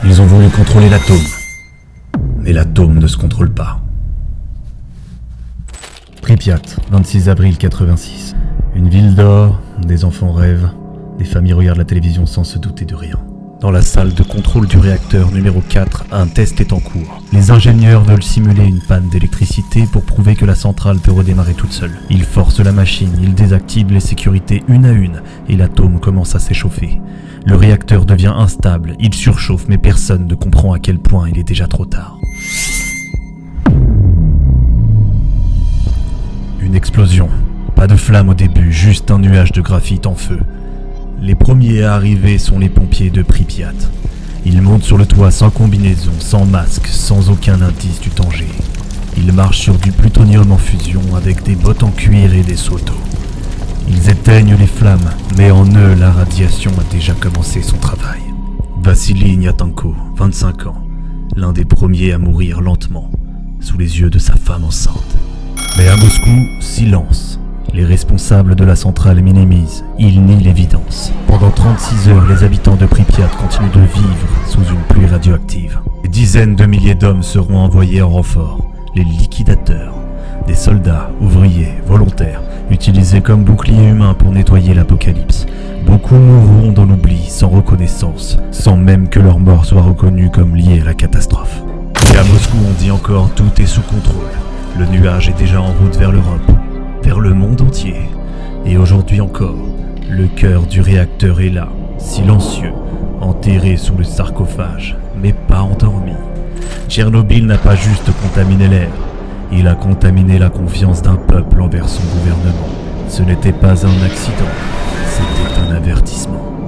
Ils ont voulu contrôler l'atome. Mais l'atome ne se contrôle pas. Pripyat, 26 avril 86. Une ville d'or, des enfants rêvent, des familles regardent la télévision sans se douter de rien. Dans la salle de contrôle du réacteur numéro 4, un test est en cours. Les ingénieurs veulent simuler une panne d'électricité pour prouver que la centrale peut redémarrer toute seule. Ils forcent la machine, ils désactivent les sécurités une à une, et l'atome commence à s'échauffer. Le réacteur devient instable, il surchauffe, mais personne ne comprend à quel point il est déjà trop tard. Une explosion. Pas de flamme au début, juste un nuage de graphite en feu. Les premiers à arriver sont les pompiers de Pripyat. Ils montent sur le toit sans combinaison, sans masque, sans aucun indice du danger. Ils marchent sur du plutonium en fusion avec des bottes en cuir et des seaux d'eau. Ils éteignent les flammes, mais en eux, la radiation a déjà commencé son travail. Vassili Ignatenko, 25 ans, l'un des premiers à mourir lentement, sous les yeux de sa femme enceinte. Mais à Moscou, silence. Les responsables de la centrale minimisent, ils nient l'évidence. Pendant 36 heures, les habitants de Pripyat continuent de vivre sous une pluie radioactive. Des dizaines de milliers d'hommes seront envoyés en renfort, les liquidateurs, des soldats, ouvriers, volontaires, utilisés comme boucliers humains pour nettoyer l'apocalypse. Beaucoup mourront dans l'oubli, sans reconnaissance, sans même que leur mort soit reconnue comme liée à la catastrophe. Et à Moscou, on dit encore tout est sous contrôle. Le nuage est déjà en route vers l'Europe, vers le monde entier. Et aujourd'hui encore, le cœur du réacteur est là, silencieux, enterré sous le sarcophage, mais pas endormi. Tchernobyl n'a pas juste contaminé l'air, il a contaminé la confiance d'un peuple envers son gouvernement. Ce n'était pas un accident, c'était un avertissement.